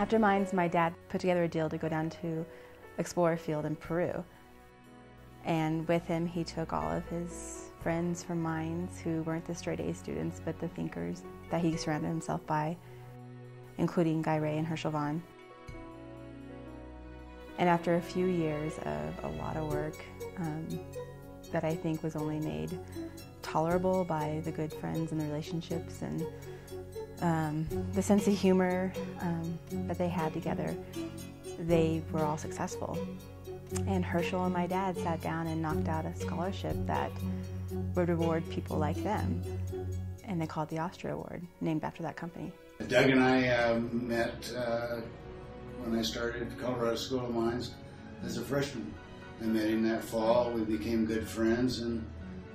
After mines, my dad put together a deal to go down to explore a field in Peru. And with him, he took all of his friends from mines who weren't the straight A students, but the thinkers that he surrounded himself by, including Guy Ray and Herschel Vaughn. And after a few years of a lot of work that I think was only made tolerable by the good friends and the relationships and the sense of humor that they had together, they were all successful. And Herschel and my dad sat down and knocked out a scholarship that would reward people like them. And they called it the Austria Award, named after that company. Doug and I met when I started Colorado School of Mines as a freshman. I met him that fall. We became good friends and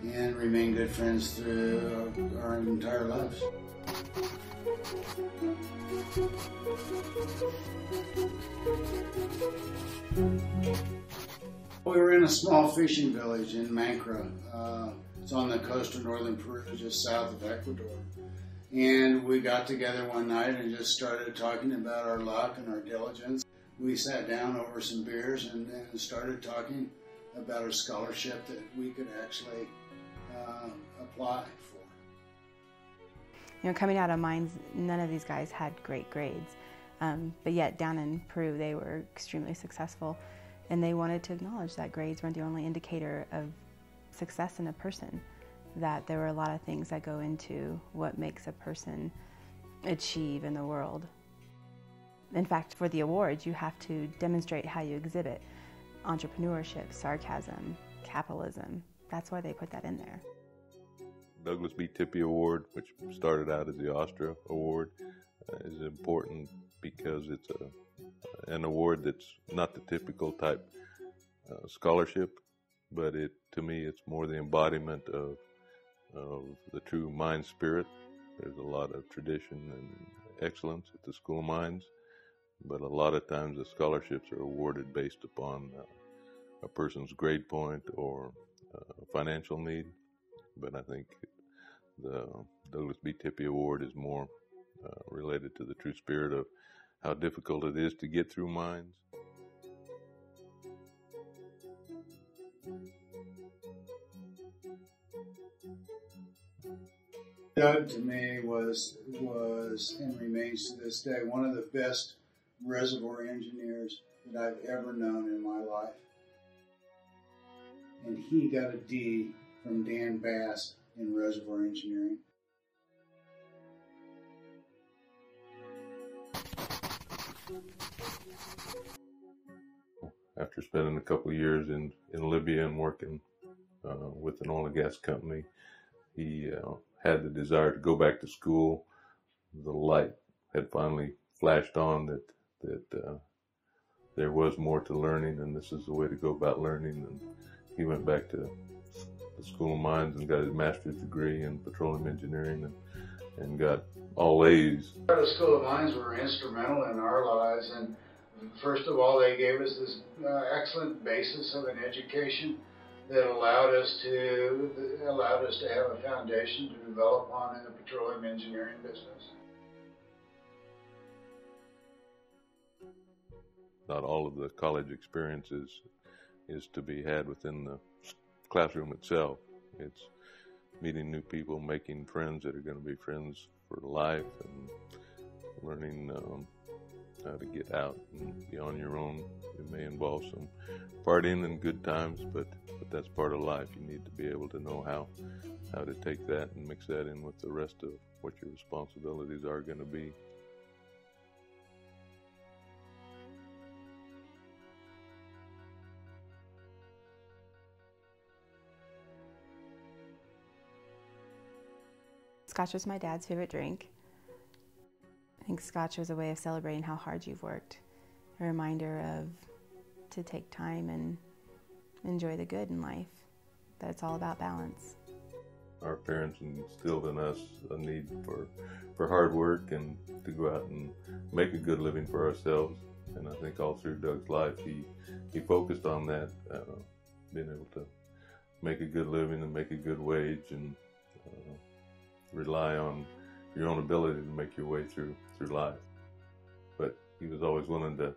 remained good friends through our entire lives. We were in a small fishing village in Mancra. It's on the coast of northern Peru, just south of Ecuador. And we got together one night and just started talking about our luck and our diligence. We sat down over some beers and started talking about a scholarship that we could actually apply for. You know, coming out of mines, none of these guys had great grades, but yet down in Peru they were extremely successful, and they wanted to acknowledge that grades weren't the only indicator of success in a person, that there were a lot of things that go into what makes a person achieve in the world. In fact, for the awards, you have to demonstrate how you exhibit entrepreneurship, sarcasm, capitalism. That's why they put that in there. Douglas B. Tippie Award, which started out as the Austria Award, is important because it's an award that's not the typical type scholarship, but to me it's more the embodiment of the true mine spirit. There's a lot of tradition and excellence at the School of Mines, but a lot of times the scholarships are awarded based upon a person's grade point or financial need. But I think the Douglas B. Tippie Award is more related to the true spirit of how difficult it is to get through mines. Doug, to me, was and remains to this day one of the best reservoir engineers that I've ever known in my life. And he got a D from Dan Bass in reservoir engineering. After spending a couple of years in Libya and working with an oil and gas company, he had the desire to go back to school. The light had finally flashed on that there was more to learning, and this is the way to go about learning. And he went back to the School of Mines and got his master's degree in petroleum engineering and got all A's. The School of Mines were instrumental in our lives, and first of all, they gave us this excellent basis of an education that allowed us to have a foundation to develop on in the petroleum engineering business. Not all of the college experiences is to be had within the classroom itself. It's meeting new people, making friends that are going to be friends for life, and learning how to get out and be on your own. It may involve some partying and good times, but that's part of life. You need to be able to know how to take that and mix that in with the rest of what your responsibilities are going to be. Scotch was my dad's favorite drink. I think Scotch was a way of celebrating how hard you've worked, a reminder to take time and enjoy the good in life, that it's all about balance. Our parents instilled in us a need for hard work and to go out and make a good living for ourselves. And I think all through Doug's life, he focused on that, being able to make a good living and make a good wage and rely on your own ability to make your way through life. But he was always willing to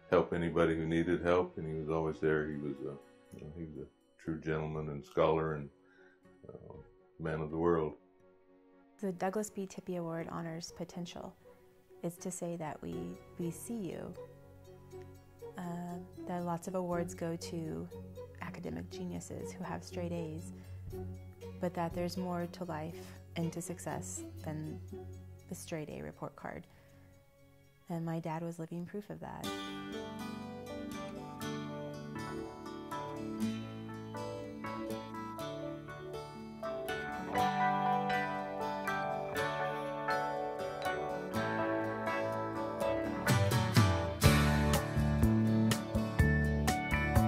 help anybody who needed help, and he was always there. He was a true gentleman and scholar and man of the world. The Douglas B. Tippie Award honors potential. It's to say that we see you. That lots of awards go to academic geniuses who have straight A's, but that there's more to life and to success than the straight A report card. And my dad was living proof of that.